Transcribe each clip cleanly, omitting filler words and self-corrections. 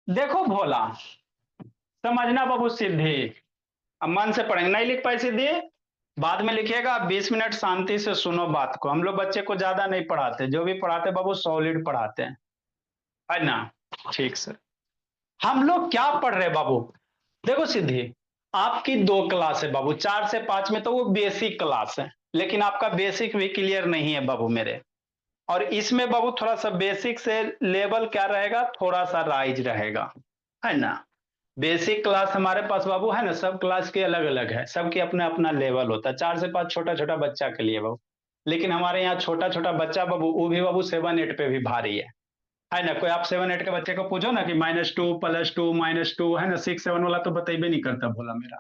देखो भोला, समझना बाबू सिद्धि। अब मन से पढ़ेंगे, नहीं लिख पाए सिद्धि बाद में लिखिएगा। 20 मिनट शांति से सुनो बात को। हम लोग बच्चे को ज्यादा नहीं पढ़ाते, जो भी पढ़ाते बाबू सॉलिड पढ़ाते हैं, है ना। ठीक सर। हम लोग क्या पढ़ रहे हैं बाबू? देखो सिद्धि, आपकी 2 क्लास है बाबू, 4 से 5 में तो वो बेसिक क्लास है, लेकिन आपका बेसिक भी क्लियर नहीं है बाबू मेरे। और इसमें बाबू थोड़ा सा बेसिक से लेवल क्या रहेगा, थोड़ा सा राइज रहेगा, है ना। बेसिक क्लास हमारे पास बाबू है ना, सब क्लास के अलग अलग है, सबके अपना अपना लेवल होता है। 4 से 5 छोटा छोटा बच्चा के लिए बाबू, लेकिन हमारे यहाँ छोटा छोटा बच्चा बाबू, वो भी बाबू 7 8 पे भी भारी है ना। कोई आप 7 8 के बच्चे को पूछो ना कि -2 +2 -2, है ना, 6 7 वाला तो बतेबे नहीं करता भोला मेरा,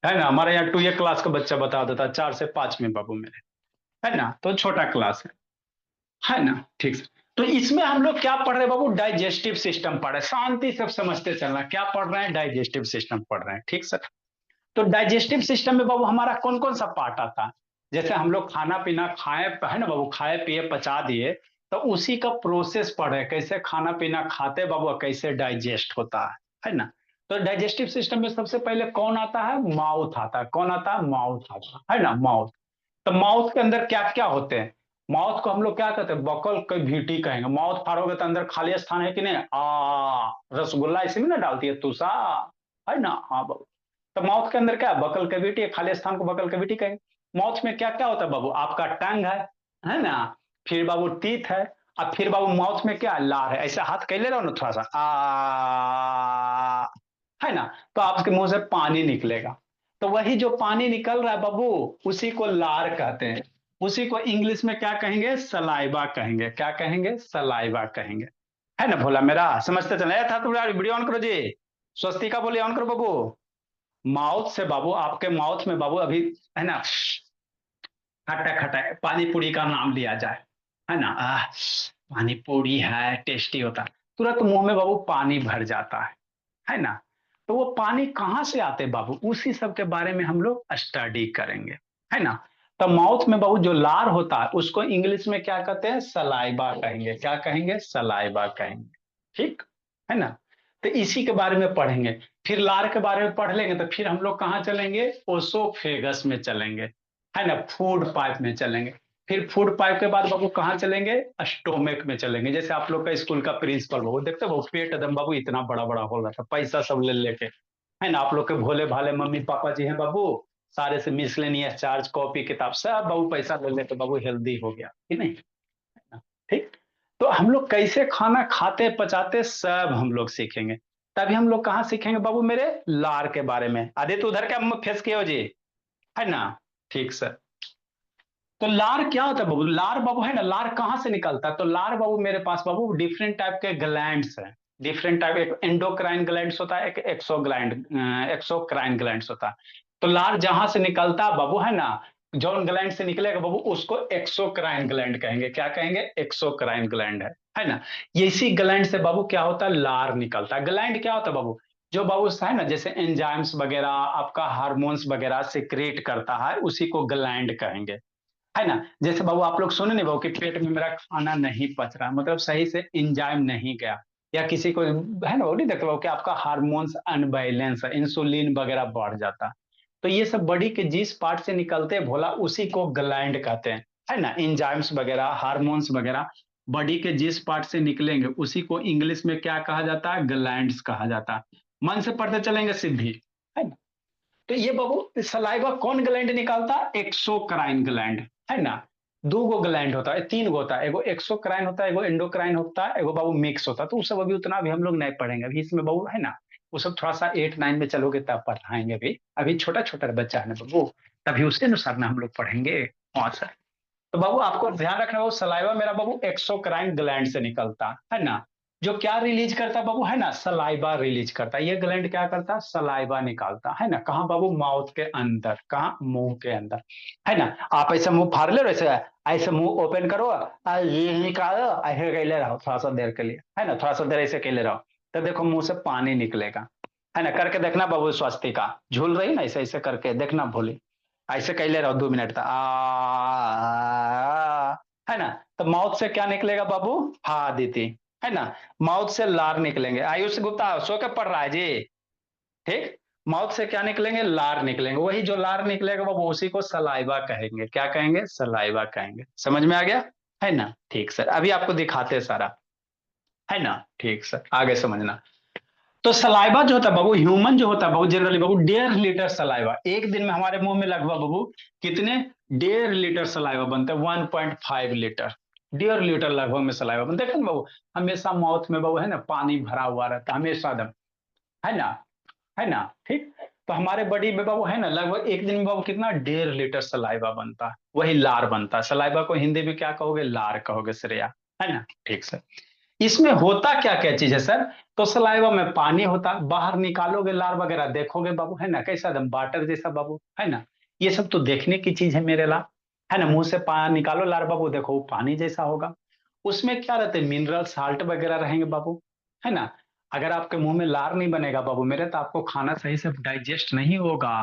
है ना। हमारे यहाँ 2 क्लास का बच्चा बता देता, 4 से 5 में बाबू मेरे, है ना, तो छोटा क्लास है ना। ठीक से। तो इसमें हम लोग क्या पढ़ रहे हैं बाबू, डाइजेस्टिव सिस्टम पढ़ रहे हैं। शांति से समझते चलना, क्या पढ़ रहे हैं, डाइजेस्टिव सिस्टम पढ़ रहे हैं, ठीक सर। तो डाइजेस्टिव सिस्टम में बाबू हमारा कौन कौन सा पार्ट आता है? जैसे हम लोग खाना पीना खाए, है ना बाबू, खाए पिए पचा दिए, तो उसी का प्रोसेस पढ़े, कैसे खाना पीना खाते बाबू, कैसे डाइजेस्ट होता है ना। तो डाइजेस्टिव सिस्टम में सबसे पहले कौन आता है, माउथ आता है। कौन आता है, माउथ आता है ना, माउथ। तो माउथ के अंदर क्या क्या होते हैं? माउथ को हम लोग क्या कहते हैं, बकल कैविटी कहेंगे। माउथ फाड़ोगे तो अंदर खाली स्थान है कि नहीं, रसगुल्ला इसी में ना डालती है तुषा, है ना, हाँ बाबू। तो माउथ के अंदर क्या है, बकल कैविटी है, खाली स्थान को बकल कैविटी कहेंगे। माउथ में क्या क्या होता है बाबू, आपका टंग है ना, फिर बाबू टीथ है, और फिर बाबू माउथ में क्या है, लार है। ऐसे हाथ कैले रहो ना थोड़ा सा, है ना, तो आपके मुंह से पानी निकलेगा। तो वही जो पानी निकल रहा है बाबू, उसी को लार कहते हैं। उसी को इंग्लिश में क्या कहेंगे, सलाइवा कहेंगे। क्या कहेंगे, सलाइवा कहेंगे, है ना भोला मेरा। समझते चले था थोड़ा, वीडियो ऑन करो जी, स्वस्तिका बोले ऑन करो बाबू। माउथ से बाबू, आपके माउथ में बाबू अभी, है ना, खट्टा खट्टा पानी पूरी का नाम लिया जाए, है ना, पानी पूरी है, टेस्टी होता है, तुरंत मुंह में बाबू पानी भर जाता है ना। तो वो पानी कहाँ से आते हैं बाबू, उसी सब के बारे में हम लोग स्टडी करेंगे, है ना। तो माउथ में बाबू जो लार होता है, उसको इंग्लिश में क्या कहते हैं, सलाइबा कहेंगे। क्या कहेंगे, सलाइबा कहेंगे, ठीक है ना। तो इसी के बारे में पढ़ेंगे। फिर लार के बारे में पढ़ लेंगे तो फिर हम लोग कहाँ चलेंगे, ओसोफेगस में चलेंगे, है ना, फूड पाइप में चलेंगे। फिर फूड पाइप के बाद बाबू कहाँ चलेंगे, स्टोमिक में चलेंगे। जैसे आप लोग का स्कूल का प्रिंसिपल बाबू, देखते हो पेट एकदम बाबू इतना बड़ा बड़ा हो रहा था, पैसा सब ले लेके, है ना। आप लोग के भोले भाले मम्मी पापा जी हैं बाबू, सारे से मिसलेनियस चार्ज कॉपी किताब सब बाबू पैसा ले लेके बाबू हेल्दी हो गया कि नहीं, है ना? ठीक। तो हम लोग कैसे खाना खाते पचाते सब हम लोग सीखेंगे। तभी हम लोग कहाँ सीखेंगे बाबू मेरे, लार के बारे में। आदित्य उधर क्या फेस किए हो जी, है ना। ठीक सर। तो लार क्या होता है बाबू, लार बाबू है ना, लार कहाँ से निकलता है? तो लार बाबू मेरे पास बाबू डिफरेंट टाइप के ग्लैंड्स हैं। डिफरेंट टाइप, एक एंडोक्राइन ग्लैंड्स होता है, एक एक्सोक्राइन ग्लैंड्स होता है। तो लार जहां से निकलता है बाबू, है ना, जौन ग्लैंड से निकलेगा बाबू, उसको एक्सोक्राइन ग्लैंड कहेंगे। क्या कहेंगे, एक्सोक्राइन ग्लैंड है ना। ये इसी ग्लैंड से बाबू क्या होता है, लार निकलता है। ग्लैंड क्या होता है बाबू, जो बाबू है ना, जैसे एंजाइम्स वगैरह, आपका हार्मोन्स वगैरह सिक्रेट करता है, उसी को ग्लैंड कहेंगे, है ना। जैसे बाबू आप लोग सुने नहीं बाबू कि पेट में मेरा खाना नहीं पच रहा, मतलब सही से इंजाइम नहीं गया, या किसी को है ना, वो नहीं देखते बाबू कि आपका हार्मोन्स अनबैलेंस है, इंसुलिन वगैरह बढ़ जाता। तो ये सब बॉडी के जिस पार्ट से निकलते हैं भोला, उसी को ग्लैंड कहते हैं, है ना। इंजाइम्स वगैरह, हार्मोन्स वगैरह बॉडी के जिस पार्ट से निकलेंगे, उसी को इंग्लिश में क्या कहा जाता है, ग्लैंड्स कहा जाता है। मन से पढ़ते चलेंगे सिद्धि, है ना। तो ये बाबू सलाइवा कौन ग्लैंड निकालता है, एक्सोक्राइन ग्लैंड, है ना। 2 गो ग्लैंड होता है, 3 गो होता है, एगो एक्सोक्राइन होता है, एगो एंडोक्राइन होता है, एगो बाबू मिक्स होता है। तो वो सब अभी उतना भी हम लोग नहीं पढ़ेंगे अभी इसमें बाबू, है ना। वो सब थोड़ा सा 8 9 में चलोगे तब पढ़ाएंगे, अभी अभी छोटा छोटा बच्चा है ना बाबू, तभी उसके अनुसार ना हम लोग पढ़ेंगे। हाँ सर। तो बाबू आपको ध्यान रखना, वो सलाइवा मेरा बाबू एक्सोक्राइन ग्लैंड से निकलता है ना। जो क्या रिलीज करता है बाबू, है ना, सलाइवा रिलीज करता है। ये ग्लैंड क्या करता है, सलाइवा निकालता है ना। कहाँ बाबू, माउथ के अंदर, कहाँ, मुंह के अंदर, है ना। आप ऐसे मुंह फाड़ ले, ऐसे ऐसे मुंह ओपन करो, ये निकालो, ऐसे कैले रहो थोड़ा सा देर के लिए, है ना, थोड़ा सा देर ऐसे कैले रहो, तो देखो मुंह से पानी निकलेगा, है ना। करके देखना बाबू, स्वास्तिका झूल रही ना, ऐसे ऐसे करके देखना भोली, ऐसे कैले रहो 2 मिनट तक, है ना। तो माउथ से क्या निकलेगा बाबू, हाँ दीदी, है ना। माउथ से लार निकलेंगे। आयुष गुप्ता सो के पढ़ रहा है जी। ठीक। माउथ से क्या निकलेंगे, लार निकलेंगे। वही जो लार निकलेगा वो उसी को सलाइवा कहेंगे। क्या कहेंगे, सलाइवा कहेंगे। समझ में आ गया, है ना। ठीक सर, अभी आपको दिखाते हैं सारा, है ना। ठीक सर, आगे समझना। तो सलाइवा जो होता है बाबू, ह्यूमन जो होता है बाबू, जनरली बाबू 1.5 लीटर सलाइवा एक दिन में हमारे मुंह में लगभग बाबू कितने, 1.5 लीटर सलाइवा बनता है, 1.5 लीटर। 1.5 लीटर लगभग में सलाइवा बनता है बाबू। हमेशा माउथ में बाबू है ना पानी भरा हुआ रहता है हमेशा एकदम, है ना, है ना। ठीक। तो हमारे बॉडी में बाबू है ना लगभग एक दिन में बाबू कितना, 1.5 लीटर सलाइवा बनता है। वही लार बनता है। सलाइवा को हिंदी में क्या कहोगे, लार कहोगे श्रेया, है ना। ठीक सर। इसमें होता क्या क्या चीज है सर, तो सलाइवा में पानी होता, बाहर निकालोगे लार वगैरह देखोगे बाबू, है ना, कैसा एकदम वाटर जैसा बाबू, है ना। ये सब तो देखने की चीज है मेरे ला, है ना। मुंह से पानी निकालो लार बाबू, देखो वो पानी जैसा होगा। उसमें क्या रहते हैं, मिनरल साल्ट वगैरह रहेंगे बाबू, है ना। अगर आपके मुंह में लार नहीं बनेगा बाबू मेरे, तो आपको खाना सही से डाइजेस्ट नहीं होगा,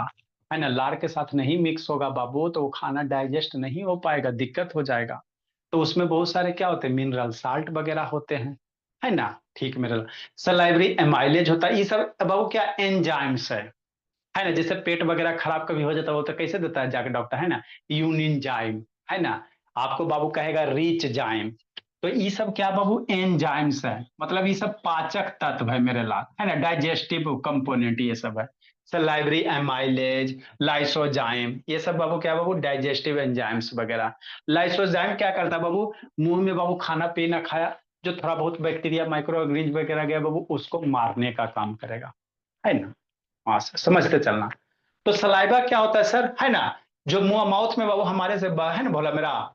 है ना। लार के साथ नहीं मिक्स होगा बाबू, तो वो खाना डाइजेस्ट नहीं हो पाएगा, दिक्कत हो जाएगा। तो उसमें बहुत सारे क्या होते हैं, मिनरल साल्ट वगैरह होते हैं, है ना। ठीक मिनरल, सलाइवरी एमाइलेज होता है। ये सब बाबू क्या एंजाइम्स है ना। जैसे पेट वगैरह खराब कभी हो जाता है वो तो कैसे देता है जाके डॉक्टर, है ना, यूनिनजाइम, है ना। आपको बाबू कहेगा रीच जाइम। तो ये सब क्या बाबू, एंजाइम्स है, मतलब ये सब पाचक तत्व है मेरे लाल, है ना, डाइजेस्टिव कंपोनेंट ये सब है। सलाइवरी एमाइलेज, लाइसोजाइम, ये सब बाबू क्या बाबू, डाइजेस्टिव एंजाइम्स वगैरह। लाइसोजाइम क्या करता है बाबू, मुंह में बाबू खाना पीना खाया, जो थोड़ा बहुत बैक्टीरिया माइक्रो ऑर्गेनिज्म वगैरह गया बाबू, उसको मारने का काम करेगा, है ना। हाँ सर, समझते चलना। तो सलाइवा क्या होता है सर, है ना, जो मुंह माउथ में बाबू हमारे से है ना भोला मेरा,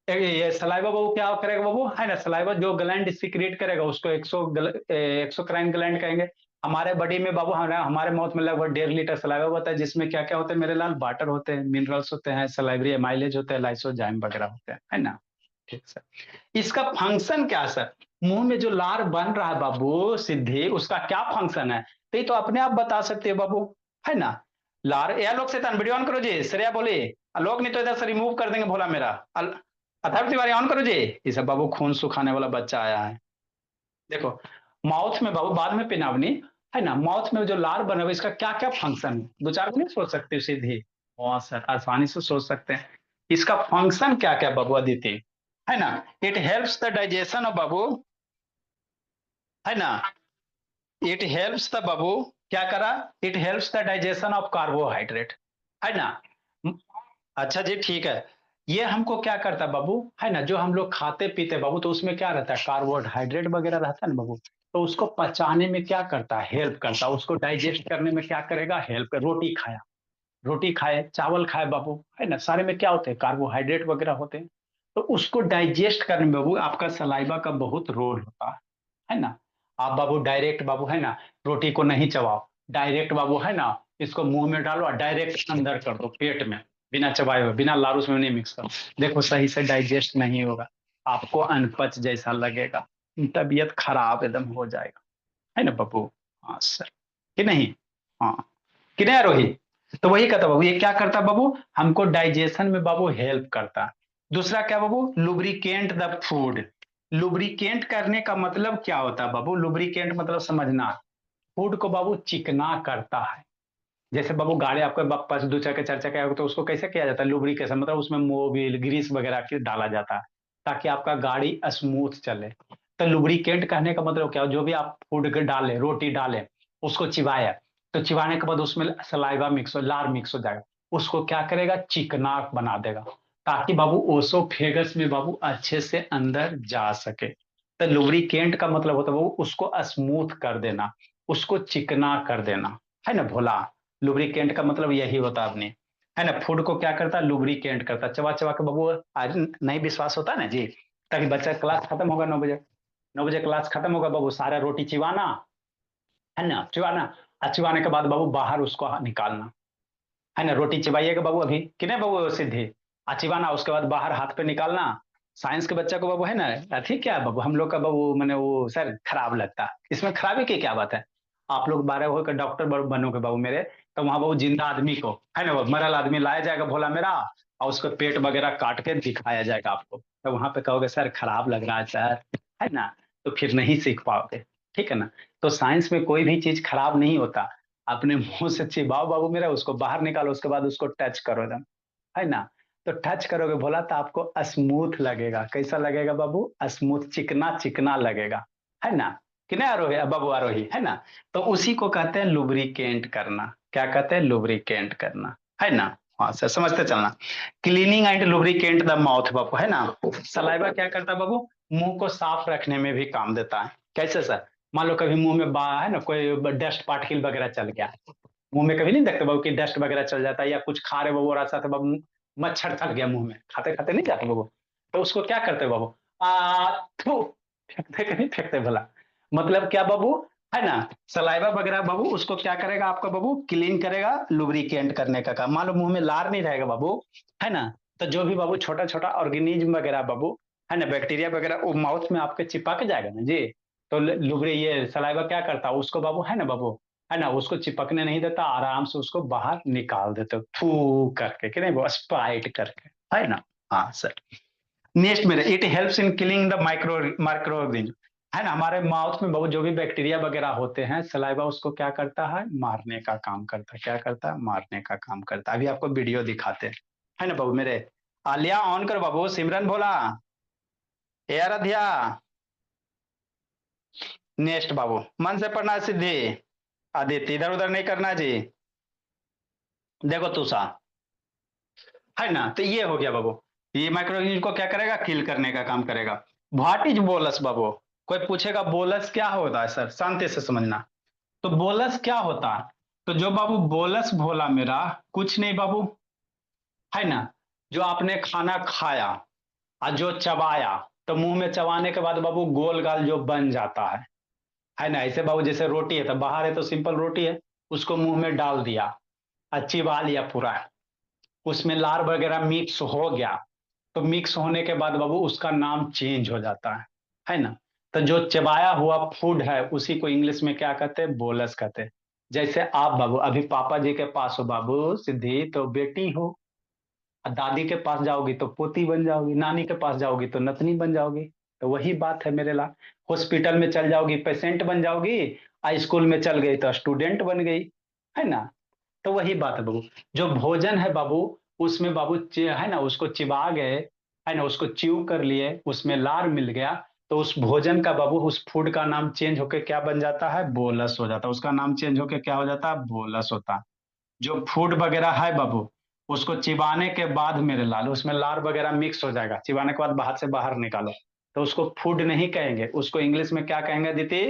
ये सलाइवा बाबू क्या करेगा बाबू, है ना, सलाइवा जो ग्लैंड सिक्रिएट करेगा उसको एक्सोक्राइन ग्लैंड कहेंगे। हमारे बॉडी में बाबू हमारे माउथ में लगभग 1.5 लीटर सलाइवा होता है, जिसमें क्या क्या होते हैं मेरे लाल, वाटर होते हैं, मिनरल्स होते हैं, सलाइवरी एमाइलेज होते हैं, लाइसोजाइम वगैरह होते हैं, है ना। ठीक सर। इसका फंक्शन क्या है सर, मुंह में जो लार बन रहा है बाबू सिद्धि, उसका क्या फंक्शन है, तो ये तो अपने आप बता सकते हो बाबू, है ना। लार ये लोग शैतान वीडियो ऑन करो जी, श्रेया बोली आलोक, नहीं तो इधर से रिमूव कर देंगे भोला मेरा। अथर्व तिवारी ऑन करो जी। ये सब बाबू खून सुखाने वाला बच्चा आया है। देखो, माउथ में बाबू बाद में पिनावनी, है ना, माउथ में जो लार बने हुए इसका क्या क्या फंक्शन है, दो चार को नहीं सोच सकते सीधे, हाँ सर आसानी से सोच सकते हैं। इसका फंक्शन क्या क्या बाबू अदिति, है ना। It helps the digestion of बाबू, है ना। इट हेल्प्स द बाबू, क्या करा, it helps the digestion of carbohydrate, है ना। अच्छा जी ठीक है। ये हमको क्या करता है बाबू, है ना, जो हम लोग खाते पीते बाबू, तो उसमें क्या रहता है, कार्बोहाइड्रेट वगैरह रहता है ना बाबू, तो उसको पचाने में क्या करता है, हेल्प करता है। उसको डाइजेस्ट करने में क्या करेगा, हेल्प कर। रोटी खाया, रोटी खाए, चावल खाए बाबू, है ना, सारे में क्या होते हैं, कार्बोहाइड्रेट वगैरह होते हैं। तो उसको डाइजेस्ट करने में बाबू आपका सलाइवा का बहुत रोल होता है ना। आप बाबू डायरेक्ट बाबू, है ना, रोटी को नहीं चबाओ, डायरेक्ट बाबू, है ना, इसको मुंह में डालो और डायरेक्ट अंदर कर दो पेट में, बिना चबाए हुए, बिना लारूस में नहीं मिक्स करो। देखो सही से डाइजेस्ट नहीं होगा, आपको अनपच जैसा लगेगा, तबीयत खराब एकदम हो जाएगा, है ना बाबू। हाँ सर, कि नहीं, हाँ कि नहीं रोहित। तो वही कहता बाबू, ये क्या करता बाबू, हमको डाइजेशन में बाबू हेल्प करता। दूसरा क्या बाबू, लुब्रिकेंट द फूड। लुब्रिकेंट करने का मतलब क्या होता है बाबू, लुब्रिकेंट मतलब समझना, फूड को बाबू चिकना करता है। जैसे बाबू गाड़ी आपके पास दो चक्के चार चक्के, तो उसको कैसे किया जाता है, लुब्रिकेशन, मतलब उसमें मोबिल ग्रीस वगैरह डाला जाता है ताकि आपका गाड़ी स्मूथ चले। तो लुब्रिकेंट कहने का मतलब क्या, जो भी आप फूड के डाले, रोटी डाले, उसको चिबाया, तो चिबाने के बाद उसमें सलाइवा मिक्स हो, लार मिक्स हो जाएगा, उसको क्या करेगा, चिकना बना देगा, ताकि बाबू ओसोफेगस में बाबू अच्छे से अंदर जा सके। तो लुब्रिकेंट का मतलब होता है वो उसको स्मूथ कर देना, उसको चिकना कर देना, है ना भोला। लुब्रिकेंट का मतलब यही होता है अपने, है ना। फूड को क्या करता है, लुब्रिकेंट करता है, चबा चबा के बाबू। आज नहीं विश्वास होता ना जी, ताकि बच्चा क्लास खत्म होगा 9 बजे, 9 बजे क्लास खत्म होगा बाबू, सारा रोटी चिबाना, है ना, चिबाना, और चिबाने के बाद बाबू बाहर उसको निकालना, है ना। रोटी चिबाइएगा बाबू अभी कि नहीं बाबू सिद्धि, चिबाना, उसके बाद बाहर हाथ पे निकालना। साइंस के बच्चा को बाबू, है ना, अथी क्या है बाबू, हम लोग का बाबू मैंने वो सर खराब लगता है, इसमें खराबी की क्या बात है। आप लोग 12 होकर डॉक्टर बनोगे बाबू मेरे, तो वहां बाबू जिंदा आदमी को, है ना, वो मरल आदमी लाया जाएगा भोला मेरा, और उसको पेट वगैरह काट के दिखाया जाएगा आपको, तो वहां पे कहोगे सर खराब लग रहा है सर, है ना। तो फिर नहीं सीख पाओगे, ठीक है ना। तो साइंस में कोई भी चीज खराब नहीं होता, अपने मुंह से चिबाओ बाबू मेरा, उसको बाहर निकालो, उसके बाद उसको टच करो एकदम, है ना। तो टच करोगे बोला तो आपको स्मूथ लगेगा, कैसा लगेगा बाबू, स्मूथ, चिकना चिकना लगेगा, है ना। कि नहीं आरोही, बाबू आरोही, है ना। तो उसी को कहते हैं लुब्रिकेंट करना, क्या कहते हैं, लुब्रिकेंट करना, है ना। हाँ सर, समझते चलना। Cleaning and lubricant the mouth बाबू, है ना। सलाइवा क्या करता है बाबू, मुंह को साफ रखने में भी काम देता है। कैसे सर, मान लो कभी मुंह में बा है ना, कोई डस्ट पार्टिकल वगैरह चल गया, मुंह में कभी नहीं देखते बाबू कि डस्ट वगैरह चल जाता है, या कुछ खा रहे बाबू और ऐसा था बाबू, मच्छर चल गया मुंह में, खाते खाते नहीं जाते बाबू, तो उसको क्या करते बाबू, थू, फेंकते कि नहीं फेंकते भला, मतलब क्या बाबू, है ना। सलाइवा वगैरह बाबू उसको क्या करेगा आपका बाबू, क्लीन करेगा, लुब्रिकेंट करने का काम। मान लो मुंह में लार नहीं रहेगा बाबू, है ना, तो जो भी बाबू छोटा छोटा ऑर्गेनिज्म वगैरह बाबू, है ना, बैक्टीरिया वगैरह, वो माउथ में आपके चिपक जाएगा ना जी। तो लुब्री ये सलाइवा क्या करता है उसको बाबू, है ना बाबू, है ना, उसको चिपकने नहीं देता, आराम से उसको बाहर निकाल देते हो थू करके, कि नहीं वो स्पाइट करके, है ना। हाँ सर। नेक्स्ट मेरे, it helps in killing the microorganism, है ना, हमारे माउथ में बहुत जो भी बैक्टीरिया वगैरह होते हैं, सलाइवा उसको क्या करता है, मारने का काम करता है, क्या करता है, मारने का काम करता है। अभी आपको वीडियो दिखाते हैं, है ना बाबू मेरे। आलिया ऑन कर बाबू, सिमरन भोला, ए आराध्या। नेक्स्ट बाबू, मन से पढ़ना है सिद्धि, आदित्य इधर उधर नहीं करना जी। देखो तुषा, है ना, तो ये हो गया बाबू, ये माइक्रोऑर्गेनिज्म को क्या करेगा, किल करने का काम करेगा। व्हाट इज बोलस बाबू, कोई पूछेगा बोलस क्या होता है सर, शांति से समझना। तो बोलस क्या होता है, तो जो बाबू बोलस भोला मेरा, कुछ नहीं बाबू, है ना, जो आपने खाना खाया और जो चबाया, तो मुंह में चबाने के बाद बाबू गोल गाल जो बन जाता है ना, ऐसे बाबू जैसे रोटी है, तो बाहर है तो सिंपल रोटी है, उसको मुंह में डाल दिया, चिबा लिया पूरा, उसमें लार वगैरह मिक्स हो गया, तो मिक्स होने के बाद बाबू उसका नाम चेंज हो जाता है ना। तो जो चबाया हुआ फूड है उसी को इंग्लिश में क्या कहते हैं, बोलस कहते हैं। जैसे आप बाबू अभी पापा जी के पास हो बाबू सिद्धि, तो बेटी हो, और दादी के पास जाओगी तो पोती बन जाओगी, नानी के पास जाओगी तो नतनी बन जाओगी। तो वही बात है मेरे ला, हॉस्पिटल में चल जाओगी पेशेंट बन जाओगी, आ स्कूल में चल गई तो स्टूडेंट बन गई, है ना। तो वही बात है बाबू, जो भोजन है बाबू, उसमें बाबू है ना, उसको चिबा गए, है ना, उसको च्यू कर लिए, उसमें लार मिल गया, तो उस भोजन का बाबू, उस फूड का नाम चेंज होके क्या बन जाता है, बोलस हो जाता है, उसका नाम चेंज होके क्या हो जाता है, बोलस होता है। जो फूड वगैरह है बाबू, उसको चिबाने के बाद मेरे लाल उसमें लार वगैरह मिक्स हो जाएगा, चिबाने के बाद बाहर से बाहर निकालो, तो उसको फूड नहीं कहेंगे, उसको इंग्लिश में क्या कहेंगे दीदी,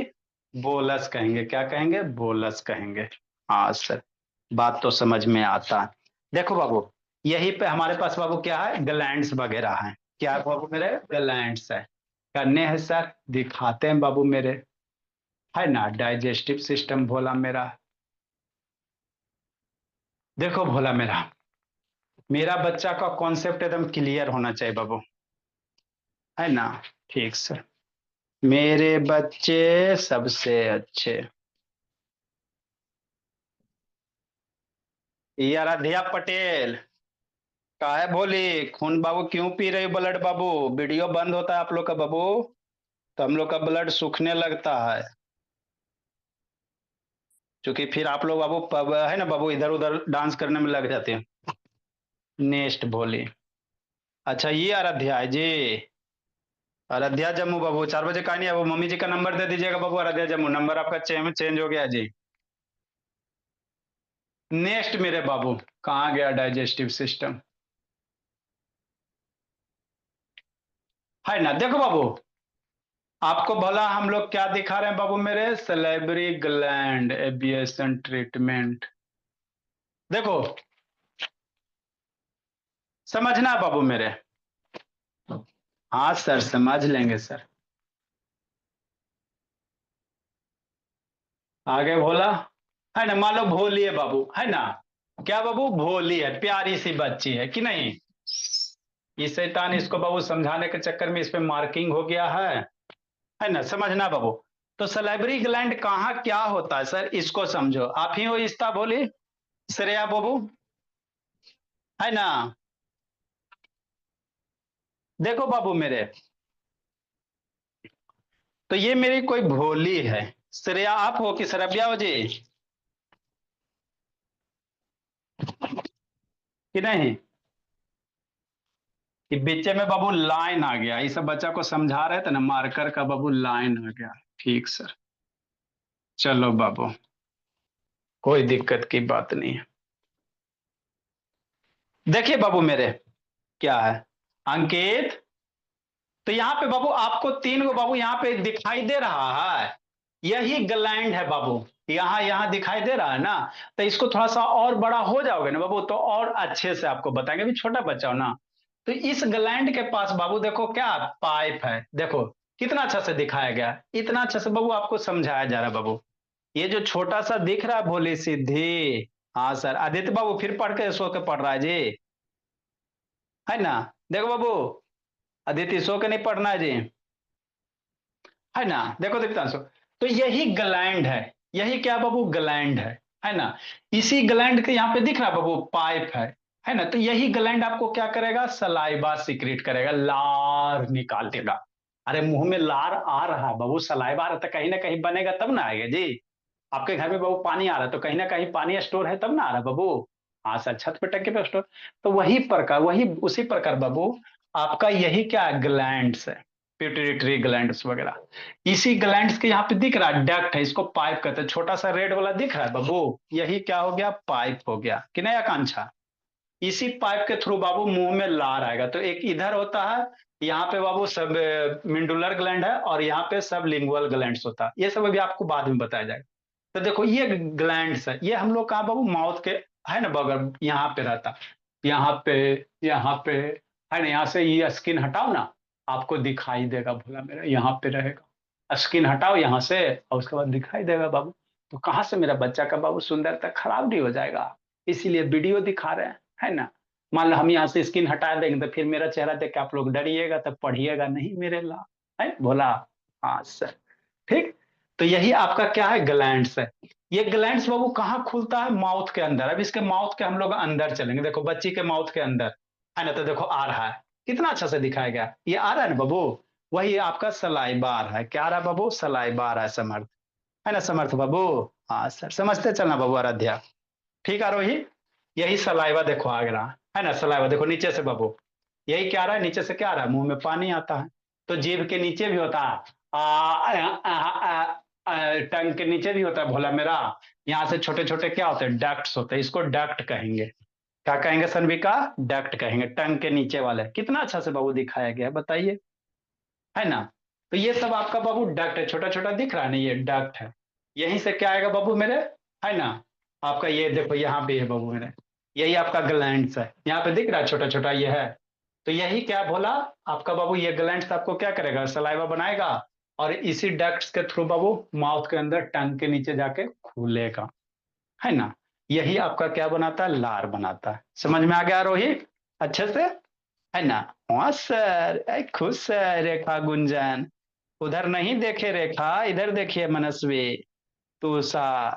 बोलस कहेंगे, क्या कहेंगे, बोलस कहेंगे। हाँ सर, बात तो समझ में आता है। देखो बाबू, यही पे हमारे पास बाबू क्या है, ग्लैंड्स वगैरह हैं, क्या है बाबू मेरे, ग्लैंड्स है, करने हैं सर, दिखाते हैं बाबू मेरे, है ना। डाइजेस्टिव सिस्टम भोला मेरा, देखो भोला मेरा, मेरा बच्चा का कॉन्सेप्ट एकदम क्लियर होना चाहिए बाबू, है ना। ठीक सर, मेरे बच्चे सबसे अच्छे, ये आराध्या पटेल, काहे बोली, खून बाबू क्यों पी रही हो ब्लड बाबू, वीडियो बंद होता है आप लोग का बाबू, तो हम लोग का ब्लड सूखने लगता है, क्योंकि फिर आप लोग बाबू है ना बाबू, इधर उधर डांस करने में लग जाते हैं। नेक्स्ट बोली, अच्छा ये आराध्या है जी, आराध्या जम्मू बाबू 4 बजे का नहीं है, वो मम्मी जी का नंबर दे दीजिएगा बाबू, आराध्या जम्मू नंबर आपका चेंज हो गया जी। नेक्स्ट मेरे बाबू, कहाँ गया डाइजेस्टिव सिस्टम, है ना। देखो बाबू, आपको भला हम लोग क्या दिखा रहे हैं बाबू मेरे, सलेबरी ग्लैंड एबिएशन ट्रीटमेंट, देखो, समझना बाबू मेरे, हाँ सर समझ लेंगे सर। आगे भोला, है ना, मान लो भोली है बाबू, है ना, क्या बाबू, भोली है, प्यारी सी बच्ची है कि नहीं, ये शैतान इसको बाबू समझाने के चक्कर में इस पे मार्किंग हो गया है ना, समझना बाबू। तो सलाइवरी ग्लैंड कहाँ क्या होता है सर, इसको समझो, आप ही हो इस्ता बोली, श्रेया बाबू, है ना। देखो बाबू मेरे, तो ये मेरी कोई भोली है। श्रेया आप हो कि सरब्या हो जी, कि नहीं? कि बीच में बाबू लाइन आ गया, ये सब बच्चा को समझा रहे थे ना, मार्कर का बाबू लाइन आ गया। ठीक सर, चलो बाबू, कोई दिक्कत की बात नहीं है। देखिए बाबू मेरे, क्या है अंकित, तो यहाँ पे बाबू आपको तीन गो बाबू यहाँ पे दिखाई दे रहा है, यही ग्लैंड है बाबू। यहाँ यहाँ दिखाई दे रहा है ना, तो इसको थोड़ा सा और बड़ा हो जाओगे ना बाबू, तो और अच्छे से आपको बताएंगे, भी छोटा बच्चा हो ना। तो इस ग्लैंड के पास बाबू देखो क्या पाइप है, देखो कितना अच्छा से दिखाया गया है, इतना अच्छा से बाबू आपको समझाया जा रहा है बाबू। ये जो छोटा सा दिख रहा है भोली सिद्धि, हाँ सर, आदित्य बाबू फिर पढ़ के सो के पढ़ रहा है जी, है ना? देखो बाबू, आदित्य सो के नहीं पढ़ना है जी, है ना? देखो दीप्तांशु, तो यही ग्लैंड है, यही क्या बाबू ग्लैंड है ना? इसी ग्लैंड के यहाँ पे दिख रहा है बाबू पाइप है ना? तो यही ग्लैंड आपको क्या करेगा, सलाइबा सिक्रेट करेगा, लार निकाल देगा। अरे मुंह में लार आ रहा है बाबू, सलाइबा आ रहा है, तो कहीं ना कहीं बनेगा तब ना आएगा जी। आपके घर में बाबू पानी आ रहा है, तो कहीं ना कहीं पानी स्टोर है तब ना आ रहा है बाबू। हाँ सर, छत पे टंकी पे स्टोर। तो वही प्रकार, वही उसी प्रकार बाबू, आपका यही क्या है, ग्लैंड्स है, पिट्यूटरी ग्लैंड्स वगैरह। इसी ग्लैंड्स के यहाँ पे दिख रहा है डक्ट है, इसको पाइप कहते हैं, छोटा सा रेड वाला दिख रहा है बाबू, यही क्या हो गया, पाइप हो गया कि नहीं आकांक्षा? इसी पाइप के थ्रू बाबू मुंह में लार आएगा, तो एक इधर होता है, यहाँ पे बाबू सब मिंडुलर ग्लैंड है, और यहाँ पे सब लिंगुअल ग्लैंड्स होता है, ये सब अभी आपको बाद में बताया जाएगा। तो देखो ये ग्लैंड्स है, ये हम लोग कहाँ बाबू, माउथ के, है ना, बगल यहाँ पे रहता, यहाँ पे, यहाँ पे, है ना? यहाँ से ये स्किन हटाओ ना, आपको दिखाई देगा भोला मेरा, यहाँ पे रहेगा, स्किन हटाओ यहाँ से, और उसके बाद दिखाई देगा बाबू। तो कहाँ से मेरा बच्चा का बाबू सुंदरता खराब नहीं हो जाएगा, इसीलिए वीडियो दिखा रहे हैं, है ना? मान लो हम यहाँ से स्किन हटा देंगे, तो फिर मेरा चेहरा देख के आप लोग डरिएगा, तब पढ़िएगा नहीं मेरे ला, है भोला? हाँ सर, ठीक। तो यही आपका क्या है, ग्लैंड्स है। ये ग्लैंड्स बाबू कहाँ खुलता है, माउथ के अंदर। अब इसके माउथ के हम लोग अंदर चलेंगे, देखो बच्ची के माउथ के अंदर, है ना? तो देखो आ रहा है, कितना अच्छा से दिखाया गया, ये आ रहा है ना बाबू, वही आपका सलाइबा आ रहा है, क्या आ रहा है बाबू, सलाइबा आ रहा है, समर्थ, है ना समर्थ बाबू? हाँ सर, समझते चलना बाबू, आराध्या, ठीक आरोही, यही सलाइवा देखो आ रहा है ना, सलाइवा देखो नीचे से बाबू, यही क्या आ रहा है, नीचे से क्या आ रहा है, मुंह में पानी आता है, तो जीभ के नीचे भी होता है, टंग के नीचे भी होता है भोला मेरा, यहाँ से छोटे छोटे क्या होते हैं, डक्ट्स होते हैं, इसको डक्ट कहेंगे। क्या कहेंगे सनविका, डक्ट कहेंगे, टंग के नीचे वाले, कितना अच्छा से बाबू दिखाया गया है, बताइए, है ना? तो ये सब आपका बाबू डक्ट है, छोटा छोटा दिख रहा है ना, ये डक्ट है। यहीं से क्या आएगा बाबू मेरे, है ना? आपका ये देखो यहाँ पे है बाबू मेरे, यही आपका ग्लैंड्स है, यहाँ पे दिख रहा है छोटा छोटा ये है। तो यही क्या बोला आपका बाबू, ये ग्लैंड्स आपको क्या करेगा, सलाइवा बनाएगा, और इसी डक्ट्स के थ्रू बाबू माउथ के अंदर टंग के नीचे जाके खुलेगा, है ना? यही आपका क्या बनाता है, लार बनाता है। समझ में आ गया रोहित, अच्छे से, है ना? हाँ सर, खुश है रेखा गुंजन, उधर नहीं देखे रेखा, इधर देखिए मनस्वी, तूषा,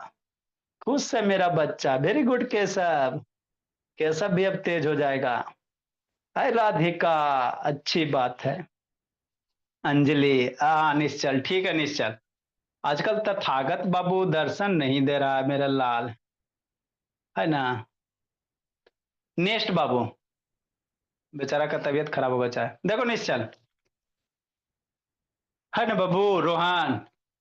खुश है मेरा बच्चा, वेरी गुड केशव, केशव भी अब तेज हो जाएगा, हाय राधिका, अच्छी बात है। अंजलि, निश्चल, ठीक है निश्चल, आजकल तथागत बाबू दर्शन नहीं दे रहा है मेरा लाल, है ना? नेक्स्ट बाबू, बेचारा का तबीयत खराब हो बचा है, देखो निश्चल, है ना बाबू रोहन?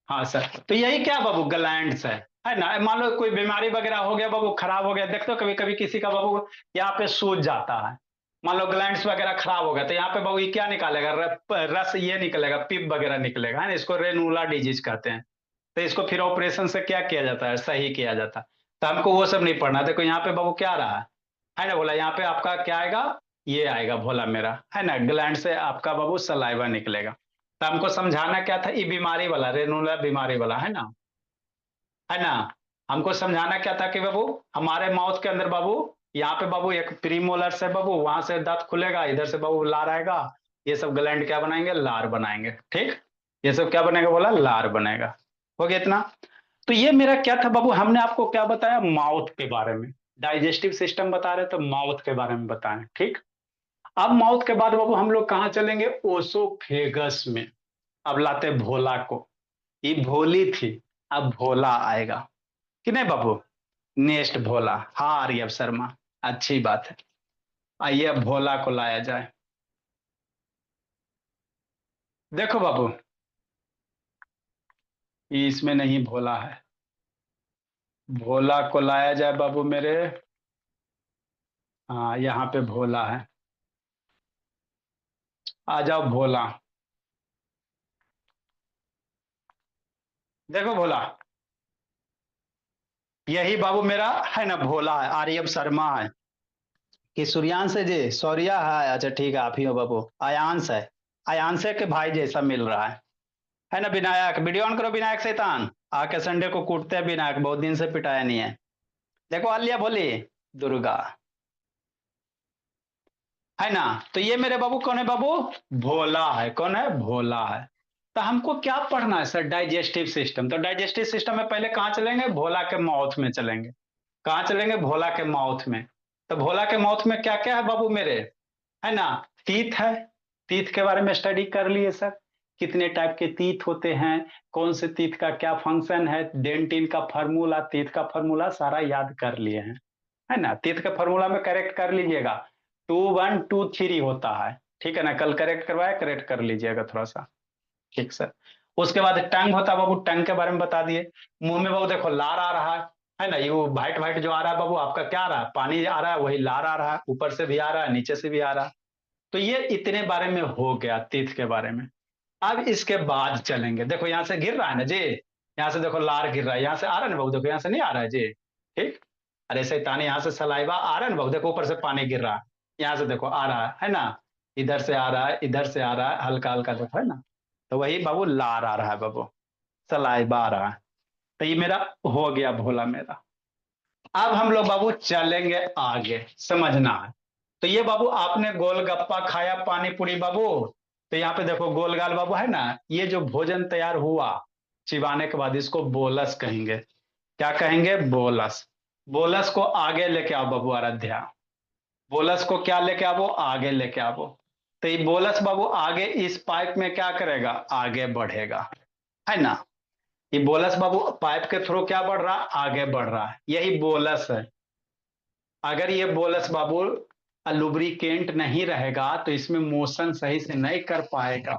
हाँ सर, तो यही क्या बाबू ग्लैंड्स है ना? मान लो कोई बीमारी वगैरह हो गया बाबू, खराब हो गया, देखते हो कभी कभी किसी का बाबू यहाँ पे सूज जाता है, मान लो ग्लैंड्स वगैरह खराब हो गया, तो यहाँ पे बाबू ये क्या निकालेगा, रस ये निकलेगा, पिप वगैरह निकलेगा, है ना? इसको रेनुला डिजीज कहते हैं। तो इसको फिर ऑपरेशन से क्या किया जाता है, सही किया जाता है। तो हमको वो सब नहीं पढ़ना, देखो यहाँ पे बाबू क्या आ रहा है ना? बोला यहाँ पे आपका क्या आएगा, ये आएगा भोला मेरा, है ना? ग्लैंड से आपका बाबू सलाइवा निकलेगा। तो हमको समझाना क्या था, ये बीमारी वाला, रेनुला बीमारी वाला, है ना? है ना? हमको समझाना क्या था कि बाबू हमारे माउथ के अंदर बाबू, यहाँ पे बाबू एक प्रीमोलर से बाबू, वहां से दांत खुलेगा, इधर से बाबू लार आएगा, ये सब ग्लैंड क्या बनाएंगे, लार बनाएंगे, ठीक? ये सब क्या बनेगा बोला, लार बनेगा। हो गया इतना? तो ये मेरा क्या था बाबू, हमने आपको क्या बताया, माउथ के बारे में, डाइजेस्टिव सिस्टम बता रहे तो माउथ के बारे में बताएं, ठीक? अब माउथ के बाद बाबू हम लोग कहाँ चलेंगे, ओसोफेगस में। अब लाते भोला को, ये भोली थी, अब भोला आएगा कि नहीं बाबू। नेक्स्ट भोला, हाँ आर्यव शर्मा, अच्छी बात है। आइए अब भोला को लाया जाए। देखो बाबू, ये इसमें नहीं भोला है। भोला को लाया जाए बाबू मेरे। हाँ यहाँ पे भोला है। आ जाओ भोला। देखो भोला, यही बाबू मेरा है ना भोला है, आर्यव शर्मा है। कि सूर्यांश है जी, सौर्या है, अच्छा ठीक है आप ही हो बाबू। आयांश है, आयांश के भाई जैसा मिल रहा है ना। विनायक, वीडियो ऑन करो विनायक शैतान। आके संडे को कूटते हैं विनायक, बहुत दिन से पिटाया नहीं है। देखो आलिया भोली, दुर्गा, है ना। तो ये मेरे बाबू कौन है बाबू, भोला है। कौन है, भोला है। तो हमको क्या पढ़ना है सर, डाइजेस्टिव सिस्टम। तो डाइजेस्टिव सिस्टम में पहले कहाँ चलेंगे, भोला के माउथ में चलेंगे। कहाँ चलेंगे, भोला के माउथ में। तो भोला के माउथ में क्या क्या है बाबू मेरे, है ना। तीत है, तीत के बारे में स्टडी कर लिए सर। कितने टाइप के तीत होते हैं, कौन से तीत का क्या फंक्शन है, डेंटिन का फार्मूला, तीत का फार्मूला सारा याद कर लिए हैं, है ना। तीत के फार्मूला में करेक्ट कर लीजिएगा, 2123 होता है, ठीक है ना। कल करेक्ट करवाया, करेक्ट कर लीजिएगा थोड़ा सा, ठीक सर। उसके बाद टंग होता है बाबू, टंग के बारे में बता दिए। मुंह में बाबू देखो लार आ रहा है ना, ये वो वाइट वाइट जो आ रहा है बाबू आपका क्या आ रहा है, पानी आ रहा है, वही लार आ रहा है, ऊपर से भी आ रहा है, नीचे से भी आ रहा है। तो ये इतने बारे में हो गया तीर्थ के बारे में। अब इसके बाद चलेंगे, देखो यहाँ से गिर रहा है ना जी, यहाँ से देखो लार गिर रहा है, यहाँ से आ रहा है ना बाबू, देखो यहाँ से नहीं आ रहा है जी, ठीक। अरे शैतानी, यहाँ से सलाइवा आ रहा है ना बाबू, देखो ऊपर से पानी गिर रहा है, यहाँ से देखो आ रहा है ना। इधर से आ रहा है, इधर से आ रहा है, हल्का हल्का देखो, है ना। तो वही बाबू लार आ रहा है बाबू, सलाइवा आ रहा है। तो ये मेरा हो गया भोला मेरा। अब हम लोग बाबू चलेंगे आगे, समझना है। तो ये बाबू आपने गोलगप्पा खाया, पानी पूरी बाबू। तो यहाँ पे देखो गोलगाल बाबू है ना, ये जो भोजन तैयार हुआ चिबाने के बाद, इसको बोलस कहेंगे। क्या कहेंगे, बोलस। बोलस को आगे लेके आओ बाबू आराध्या। बोलस को क्या लेके आओ, आगे लेके आओ। तो ये बोलस बाबू आगे इस पाइप में क्या करेगा, आगे बढ़ेगा, है ना। ये बोलस बाबू पाइप के थ्रू क्या बढ़ रहा है, आगे बढ़ रहा है, यही बोलस है। अगर ये बोलस बाबू लुब्रिकेंट नहीं रहेगा तो इसमें मोशन सही से नहीं कर पाएगा,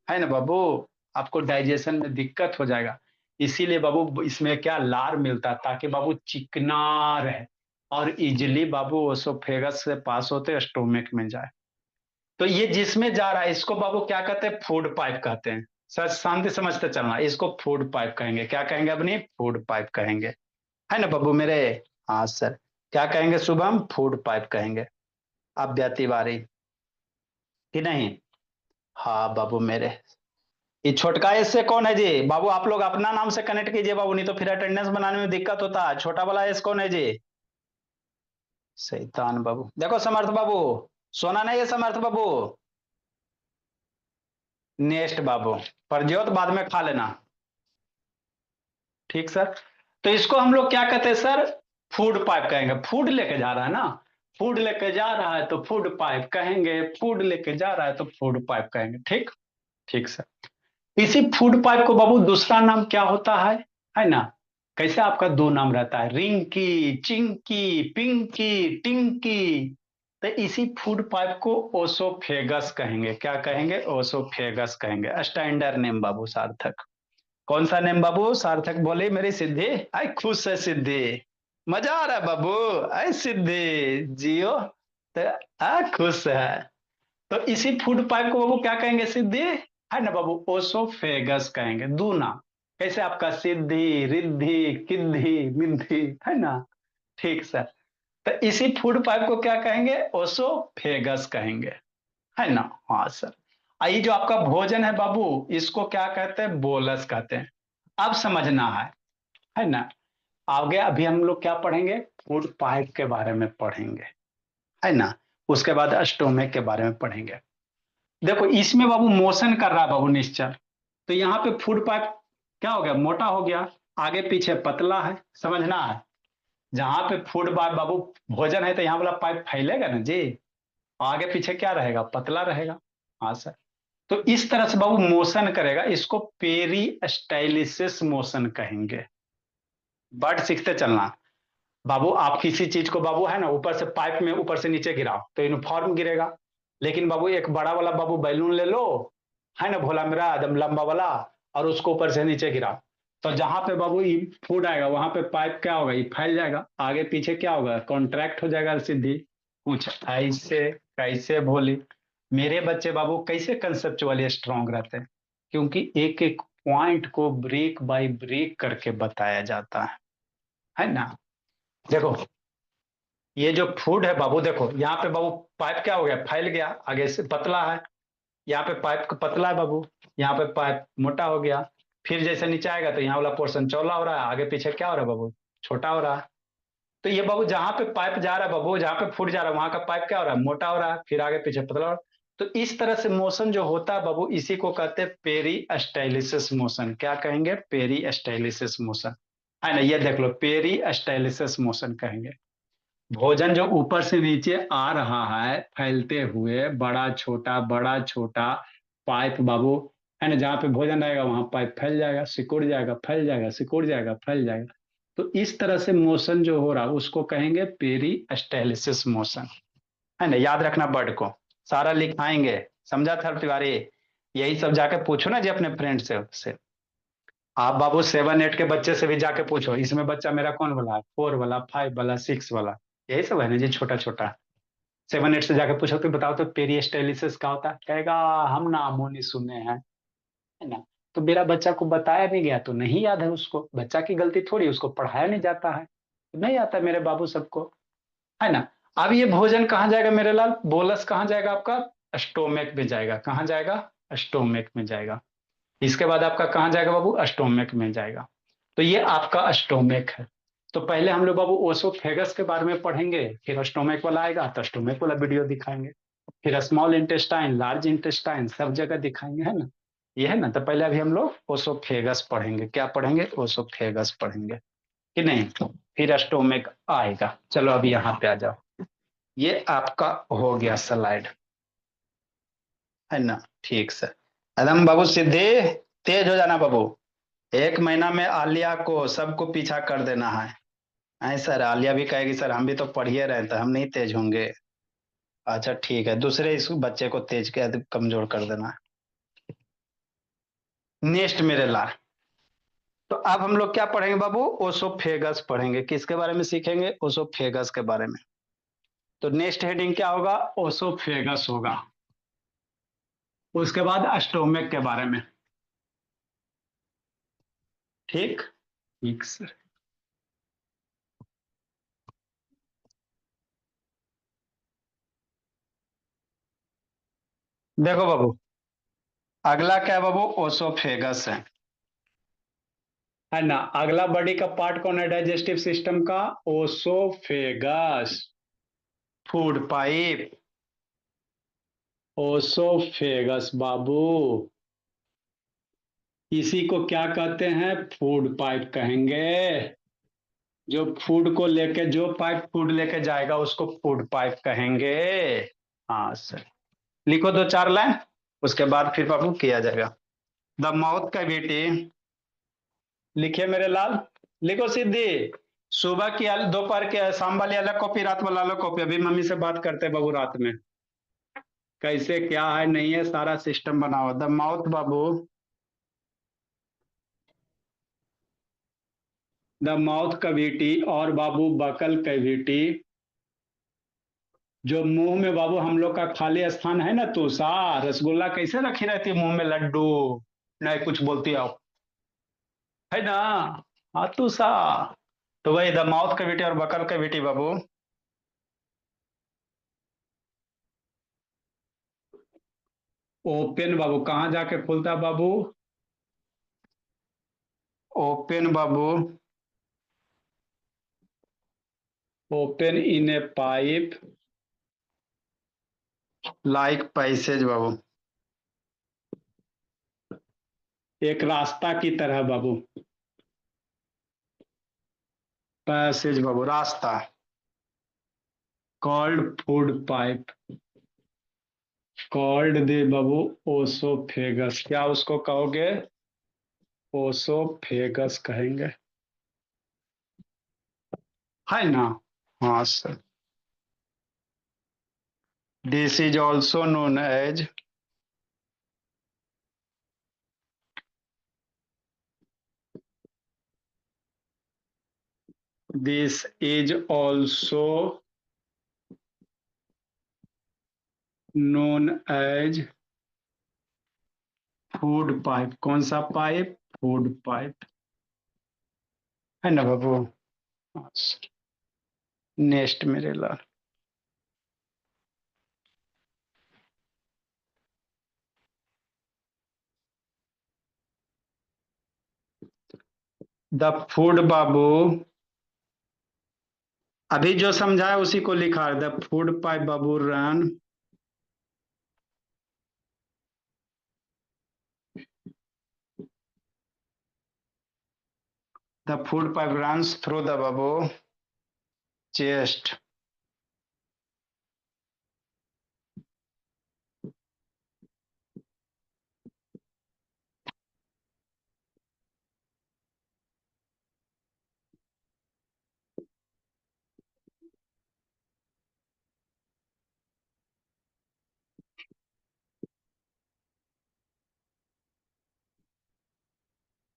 है ना बाबू। आपको डाइजेशन में दिक्कत हो जाएगा। इसीलिए बाबू इसमें क्या लार मिलता है, ताकि बाबू चिकना रहे और इजिली बाबू ओसोफेगस से पास होते स्टोमिक में जाए। तो ये जिसमें जा रहा है इसको बाबू क्या कहते हैं, फूड पाइप कहते हैं। सर शांति समझते चलना, इसको फूड पाइप कहेंगे। क्या कहेंगे अपनी, फूड पाइप कहेंगे, है ना बाबू मेरे। हाँ सर, क्या कहेंगे शुभम, फूड पाइप कहेंगे। अव्या तिवारी, कि नहीं। हाँ बाबू मेरे, ये छोटका एस से कौन है जी बाबू, आप लोग अपना नाम से कनेक्ट कीजिए बाबू, नहीं तो फिर अटेंडेंस बनाने में दिक्कत होता है। छोटा वाला एस कौन है जी, शैतान बाबू। देखो समर्थ बाबू, सोना नहीं है समर्थ बाबू। नेक्स्ट बाबू, प्रज्योत बाद में खा लेना, ठीक सर। तो इसको हम लोग क्या कहते हैं सर, फूड पाइप कहेंगे। फूड लेके जा रहा है ना, फूड लेके जा रहा है तो फूड पाइप कहेंगे, फूड लेके जा रहा है तो फूड पाइप कहेंगे, ठीक। ठीक सर। इसी फूड पाइप को बाबू दूसरा नाम क्या होता है ना। कैसे आपका दो नाम रहता है, रिंकी, चिंकी, पिंकी, टिंकी। तो इसी फूड पाइप को ओसोफेगस कहेंगे। क्या कहेंगे, ओसोफेगस कहेंगे। स्टैंडर्ड नेम बाबू सार्थक। कौन सा नेम बाबू, सार्थक बोले मेरी सिद्धि। आई खुश है सिद्धि, मजा आ रहा है बाबू। आई सिद्धि जियो, तो खुश है। तो इसी फूड पाइप को बाबू क्या कहेंगे, सिद्धि, है ना बाबू, ओसोफेगस कहेंगे। दूना, कैसे आपका सिद्धि, रिद्धि, किद्धि, मिद्धि, है ना, ठीक सर। तो इसी फूड पाइप को क्या कहेंगे, ओसोफेगस कहेंगे, है ना। हाँ सर। ये जो आपका भोजन है बाबू, इसको क्या कहते हैं, बोलस कहते हैं। अब समझना है ना। आगे अभी हम लोग क्या पढ़ेंगे, फूड पाइप के बारे में पढ़ेंगे, है ना। उसके बाद स्टोमिक के बारे में पढ़ेंगे। देखो इसमें बाबू मोशन कर रहा है बाबू निश्चल। तो यहाँ पे फूड पाइप क्या हो गया, मोटा हो गया, आगे पीछे पतला है, समझना है। जहां पे फूड पाइप बाबू भोजन है तो यहाँ वाला पाइप फैलेगा ना जी, आगे पीछे क्या रहेगा, पतला रहेगा। हाँ सर। तो इस तरह से बाबू मोशन करेगा, इसको पेरिस्टाइलिसिस मोशन कहेंगे। बट सीखते चलना बाबू। आप किसी चीज को बाबू है ना ऊपर से पाइप में ऊपर से नीचे गिराओ तो यूनिफॉर्म गिरेगा। लेकिन बाबू एक बड़ा वाला बाबू बैलून ले लो, है ना भोला मेरा एकदम लंबा वाला, और उसको ऊपर से नीचे गिराओ, तो जहां पे बाबू ये फूड आएगा वहां पे पाइप क्या होगा, ये फैल जाएगा, आगे पीछे क्या होगा, कॉन्ट्रैक्ट हो जाएगा सीधी। कुछ ऐसे कैसे भोली मेरे बच्चे बाबू कैसे कंसेप्चुअली स्ट्रांग रहते हैं, क्योंकि एक एक पॉइंट को ब्रेक बाय ब्रेक करके बताया जाता है ना। देखो ये जो फूड है बाबू, देखो यहाँ पे बाबू पाइप क्या हो गया, फैल गया, आगे से पतला है, यहाँ पे पाइप पतला है बाबू, यहाँ पे पाइप मोटा हो गया, फिर जैसे नीचे आएगा तो यहाँ वाला पोर्शन चौड़ा हो रहा है, आगे पीछे क्या हो रहा है बाबू, छोटा हो रहा है। तो ये बाबू जहां पे पाइप जा रहा है बाबू, जहां पे फूट जा रहा है वहां का पाइप क्या हो रहा है, मोटा हो रहा है, फिर आगे पीछे पतला हो रहा है। तो इस तरह से मोशन जो होता है बाबू, इसी को कहते हैं पेरी मोशन। क्या कहेंगे, पेरी मोशन, है ना। ये देख लो पेरी मोशन कहेंगे। भोजन जो ऊपर से नीचे आ रहा है फैलते हुए, बड़ा छोटा पाइप बाबू, है ना, जहाँ पे भोजन रहेगा वहां पाइप फैल जाएगा, सिकुड़ जाएगा, फैल जाएगा, सिकुड़ जाएगा, फैल जाएगा। तो इस तरह से मोशन जो हो रहा है उसको कहेंगे पेरी मोशन, है ना। याद रखना वर्ड को, सारा लिखाएंगे, समझा था तिवारी। यही सब जाके पूछो ना जी अपने फ्रेंड से। आप बाबू 7 8 के बच्चे से भी जाके पूछो इसमें बच्चा मेरा कौन वाला है, 4 वाला, 5 वाला, 6 वाला, यही सब है ना जी, छोटा छोटा। 7 8 से जाके पूछो कि बताओ तो पेरिस्टाइलिसिस क्या होता है, कहेगा हम नामो नहीं सुने हैं, है ना। तो मेरा बच्चा को बताया नहीं गया तो नहीं याद है उसको, बच्चा की गलती थोड़ी, उसको पढ़ाया नहीं जाता है तो नहीं आता मेरे बाबू सबको, है ना। अब ये भोजन कहाँ जाएगा मेरे लाल, बोलस कहाँ जाएगा आपका, स्टोमेक में जाएगा, कहाँ जाएगा, स्टोमेक में जाएगा। इसके बाद आपका कहाँ जाएगा बाबू, स्टोमेक में जाएगा। तो ये आपका स्टोमेक है। तो पहले हम लोग बाबू ओसोफेगस के बारे में पढ़ेंगे, फिर स्टोमेक वाला आएगा तो स्टोमेक वाला वीडियो दिखाएंगे, फिर स्मॉल इंटेस्टाइन, लार्ज इंटेस्टाइन, सब जगह दिखाएंगे, है ना। ये है ना। तो पहले अभी हम लोग ओसोफेगस पढ़ेंगे, क्या पढ़ेंगे, ओसोफेगस पढ़ेंगे कि नहीं, फिर स्टोमेक आएगा। चलो अभी यहाँ पे आ जाओ, ये आपका हो गया स्लाइड, है ना। ठीक से एकदम बाबू सीधे तेज हो जाना बाबू। 1 महीना में आलिया को सबको पीछा कर देना है। नहीं सर, आलिया भी कहेगी सर हम भी तो पढ़ ही रहे थे, हम नहीं तेज होंगे। अच्छा ठीक है, दूसरे इस बच्चे को तेज के कमजोर कर देना। नेक्स्ट मेरे लाल, तो अब हम लोग क्या पढ़ेंगे बाबू, ओसोफेगस पढ़ेंगे, किसके बारे में सीखेंगे, ओसोफेगस के बारे में। तो नेक्स्ट हेडिंग क्या होगा, ओसोफेगस होगा। उसके बाद स्टोमक के बारे में। ठीक, ठीक सर। देखो बाबू, अगला क्या है बाबू, ओसोफेगस है ना। अगला बॉडी का पार्ट कौन है डाइजेस्टिव सिस्टम का, ओसोफेगस, फूड पाइप, ओसोफेगस बाबू, इसी को क्या कहते हैं, फूड पाइप कहेंगे। जो फूड को लेके, जो पाइप फूड लेके जाएगा उसको फूड पाइप कहेंगे। हाँ सर, लिखो 2 4 लाइन, उसके बाद फिर बाबू किया जाएगा। द माउथ कैविटी, लिखिए मेरे लाल, लिखो सिद्धि। सुबह की दोपहर के शाम वाली अलग कॉपी, रात वाला अलग कॉपी, अभी मम्मी से बात करते हैं बाबू रात में, कैसे क्या है नहीं है, सारा सिस्टम बना हुआ। The mouth Babu, the mouth cavity और बाबू बकल कैविटी, जो मुंह में बाबू हम लोग का खाली स्थान है ना, तुषार रसगुल्ला कैसे रखी रहती है मुंह में, लड्डू नहीं कुछ बोलती हो, है ना। हाँ तुषार, तो वही द माउथ कैविटी और बकल कैविटी बाबू। ओपन बाबू, कहाँ जाके खुलता है बाबू, ओपन बाबू, open in a pipe like passage बाबू, एक रास्ता की तरह बाबू, पैसेज बाबू रास्ता, called food pipe, called the बाबू ओसोफेगस, क्या उसको कहोगे? ओसोफेगस कहेंगे, है ना? हाँ sir. This is also known as, this is also known as food pipe. कौन सा पाइप? फूड पाइप, है ना बाबू? नेक्स्ट मेरे लाल। द फूड बाबू, अभी जो समझाया उसी को लिखा है। The food pipe Babu run, the food pipe runs through the Babu chest.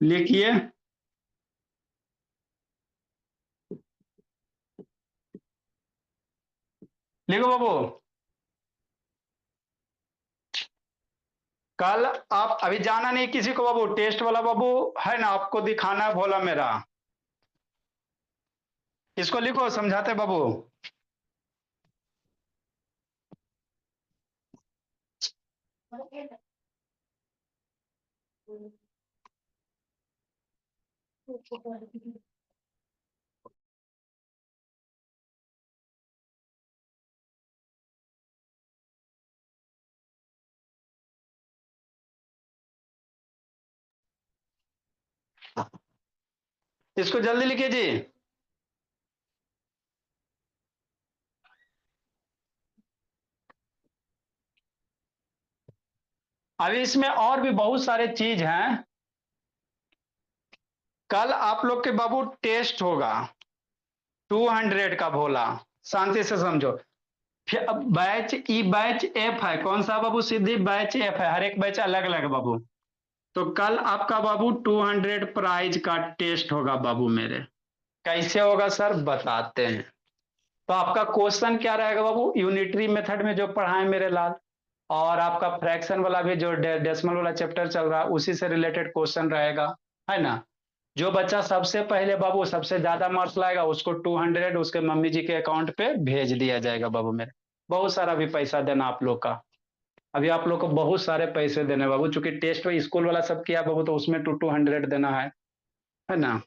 लिखिए, लिखो बाबू। कल आप अभी जाना नहीं किसी को बाबू, टेस्ट वाला बाबू है ना, आपको दिखाना है भोला मेरा। इसको लिखो, समझाते बाबू। इसको जल्दी लिखिए जी। अभी इसमें और भी बहुत सारे चीज हैं। कल आप लोग के बाबू टेस्ट होगा 200 का भोला, शांति से समझो। फिर अब बैच ई बैच एफ है, कौन सा बाबू? सीधी बैच एफ है, हर एक बैच अलग अलग बाबू। तो कल आपका बाबू 200 प्राइज का टेस्ट होगा बाबू मेरे। कैसे होगा सर, बताते हैं। तो आपका क्वेश्चन क्या रहेगा बाबू? यूनिटरी मेथड में जो पढ़ाए मेरे लाल, और आपका फ्रैक्शन वाला भी जो डेसिमल वाला चैप्टर चल रहा है उसी से रिलेटेड क्वेश्चन रहेगा, है ना? जो बच्चा सबसे पहले बाबू सबसे ज्यादा मार्क्स लाएगा उसको 200 उसके मम्मी जी के अकाउंट पे भेज दिया जाएगा बाबू मेरे। बहुत सारा भी पैसा देना आप लोग का, अभी आप लोग को बहुत सारे पैसे देने बाबू, चूंकि टेस्ट स्कूल वाला सब किया बाबू, तो उसमें 200 देना है ना?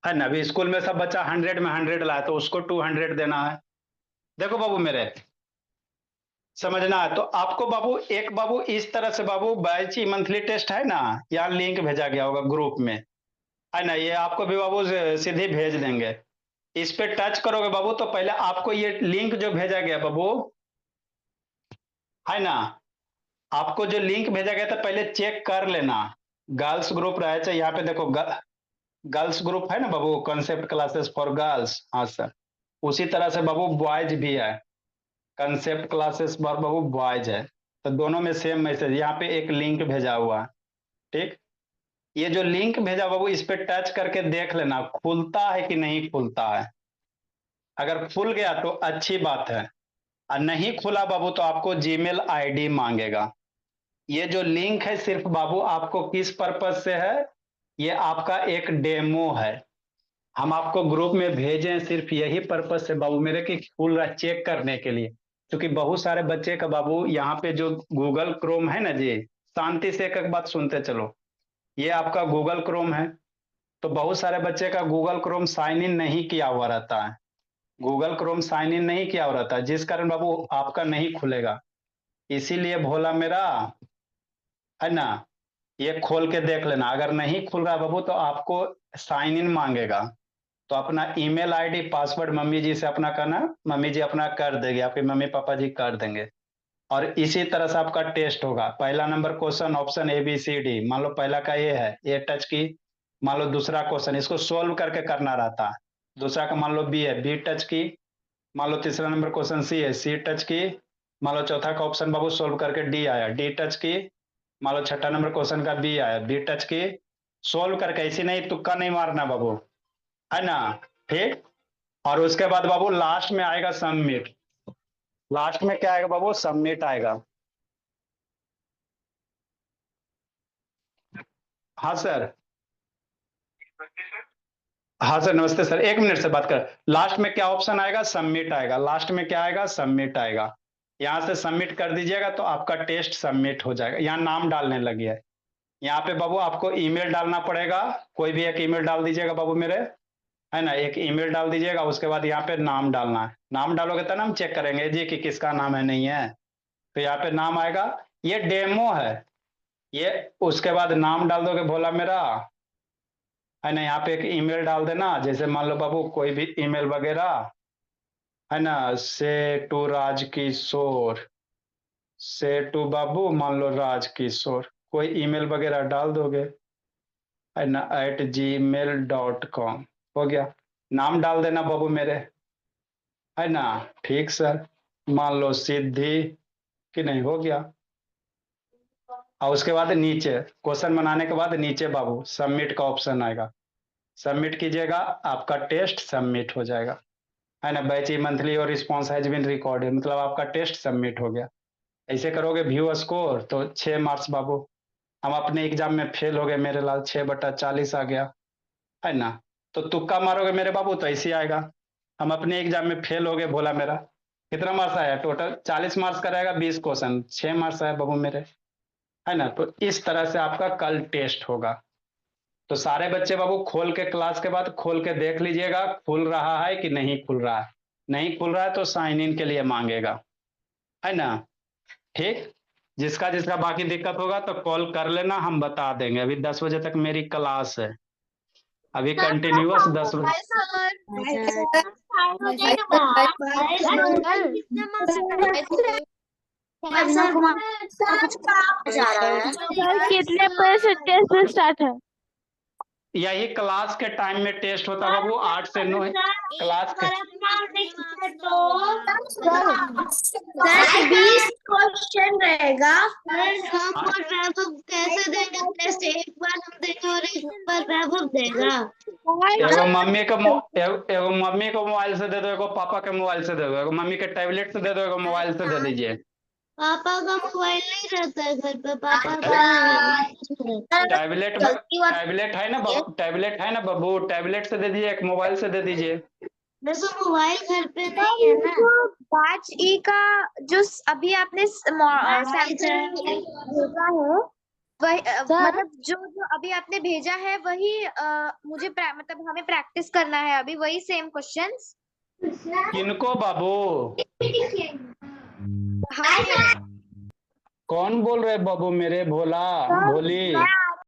है ना? अभी स्कूल में सब बच्चा 100 में 100 लाए तो उसको 200 देना है। देखो बाबू मेरे, समझना है तो आपको बाबू, एक बाबू इस तरह से बाबू बैच मंथली टेस्ट है ना, यहाँ लिंक भेजा गया होगा ग्रुप में, है ना? ये आपको भी बाबू सीधे भेज देंगे। इस पे टच करोगे बाबू तो पहले आपको ये लिंक जो भेजा गया बाबू, है ना, आपको जो लिंक भेजा गया था पहले चेक कर लेना। गर्ल्स ग्रुप रहे, चाहे यहाँ पे देखो गर्ल्स ग्रुप है ना बाबू, कंसेप्ट क्लासेस फॉर गर्ल्स, हाँ सर। उसी तरह से बाबू बॉयज भी है, concept classes for Babu boys है। तो दोनों में सेम मैसेज, यहाँ पे एक लिंक भेजा हुआ है। ठीक, ये जो लिंक भेजा बाबू इस पे टच करके देख लेना खुलता है कि नहीं खुलता है। अगर खुल गया तो अच्छी बात है, और नहीं खुला बाबू तो आपको जीमेल आईडी मांगेगा। ये जो लिंक है सिर्फ बाबू आपको किस पर्पज से है? ये आपका एक डेमो है, हम आपको ग्रुप में भेजे हैं सिर्फ यही पर्पज से बाबू मेरे कि खुल रहा चेक करने के लिए। क्योंकि बहुत सारे बच्चे का बाबू यहाँ पे जो गूगल क्रोम है ना जी, शांति से एक एक बात सुनते चलो। ये आपका गूगल क्रोम है, तो बहुत सारे बच्चे का गूगल क्रोम साइन इन नहीं किया हुआ रहता है। गूगल क्रोम साइन इन नहीं किया हुआ रहता है, जिस कारण बाबू आपका नहीं खुलेगा। इसीलिए भोला मेरा, है ना, ये खोल के देख लेना। अगर नहीं खुल रहा बाबू तो आपको साइन इन मांगेगा, तो अपना ईमेल आईडी पासवर्ड मम्मी जी से अपना करना, मम्मी जी अपना कर देगी, आपके मम्मी पापा जी कर देंगे। और इसी तरह से आपका टेस्ट होगा। पहला number question option A B C D, मान लो पहला का ए है, ए टच की। मान लो दूसरा क्वेश्चन, इसको सोल्व करके करना रहता है। दूसरा का मान लो बी है, बी टच की। मान लो तीसरा नंबर क्वेश्चन सी है, सी टच की। मान लो चौथा का ऑप्शन बाबू सोल्व करके डी आया, डी टच की। मान लो छठा नंबर क्वेश्चन का बी आया, बी टच की। सोल्व करके, ऐसी नहीं तुक्का नहीं मारना बाबू, है ना। ठीक। और उसके बाद बाबू लास्ट में आएगा सबमिट। लास्ट में क्या आएगा बाबू? सबमिट आएगा। हाँ सर। हाँ सर, नमस्ते सर, एक मिनट से बात कर। लास्ट में क्या ऑप्शन आएगा? सबमिट आएगा। लास्ट में क्या आएगा? सबमिट आएगा। यहाँ से सबमिट कर दीजिएगा तो आपका टेस्ट सबमिट हो जाएगा। यहाँ नाम डालने लगी है। यहाँ पे बाबू आपको ईमेल डालना पड़ेगा। कोई भी एक ईमेल डाल दीजिएगा बाबू मेरे, है ना। एक ईमेल डाल दीजिएगा, उसके बाद यहाँ पे नाम डालना है। नाम डालोगे तो हम चेक करेंगे जी कि किसका नाम है, नहीं है। तो यहाँ पे नाम आएगा। ये डेमो है ये। उसके बाद नाम डाल दोगे भोला मेरा, है ना। यहाँ पे एक ईमेल डाल देना, जैसे मान लो बाबू कोई भी ईमेल वगैरह, है ना। से टू राजकिशोर, से टू बाबू मान लो राजकिशोर, कोई ईमेल वगैरह डाल दोगे, है ना, @gmail.com। हो गया। नाम डाल देना बाबू मेरे, है ना। ठीक सर। मान लो सिद्धि, कि नहीं, हो गया। और उसके बाद नीचे क्वेश्चन बनाने के बाद नीचे बाबू सबमिट का ऑप्शन आएगा। सबमिट कीजिएगा, आपका टेस्ट सबमिट हो जाएगा, है ना। बैच मंथली और रिस्पॉन्स हैज बीन रिकॉर्डेड, मतलब आपका टेस्ट सबमिट हो गया। ऐसे करोगे व्यू स्कोर तो 6 मार्क्स बाबू। हम अपने एग्जाम में फेल हो गए मेरे लाल, 6/40 आ गया, है ना। तो तुक्का मारोगे मेरे बाबू तो ऐसे आएगा। हम अपने एग्जाम में फेल हो गए, बोला मेरा कितना मार्क्स आया? टोटल 40 मार्क्स का रहेगा, 20 क्वेश्चन, 6 मार्क्स आया बाबू मेरे, है ना। तो इस तरह से आपका कल टेस्ट होगा। तो सारे बच्चे बाबू खोल के, क्लास के बाद खोल के देख लीजिएगा, खुल रहा है कि नहीं खुल रहा है। नहीं खुल रहा है तो साइन इन के लिए मांगेगा, है ना। ठीक। जिसका जिसका बाकी दिक्कत होगा तो कॉल कर लेना, हम बता देंगे। अभी 10 बजे तक मेरी क्लास है, अभी कंटिन्यूअस 10 बजे। सर कितने परसेंटेज से स्टार्ट है? यही क्लास के टाइम में टेस्ट होता है बाबू, 8 से 9 क्लास के। सर 20 क्वेश्चन रहेगा। हम और वैभव कैसे देंगे टेस्ट? एक बार हम देंगे और एक बार वैभव देगा। एगो मम्मी को एगो मम्मी को मोबाइल से दे दो, एगो पापा के मोबाइल से दे दो, एगो मम्मी के टैबलेट से दे दो, एगो मोबाइल से दे दीजिए। पापा का मोबाइल नहीं रहता है घर पे, पापा का टैबलेट है ना बाबू, टैबलेट है ना बाबू, टैबलेट से दे दीजिए, एक मोबाइल से दे दीजिए। देखो मोबाइल घर पे नहीं है ना। बैच ई का जो अभी आपने सैंपल भेजा है, वही मतलब जो जो अभी आपने भेजा है वही मुझे मतलब हमें प्रैक्टिस करना है अभी, वही सेम क्वेश्चंस। किनको बाबू? हाँ, कौन बोल रहे बाबू मेरे? भोला, भोली?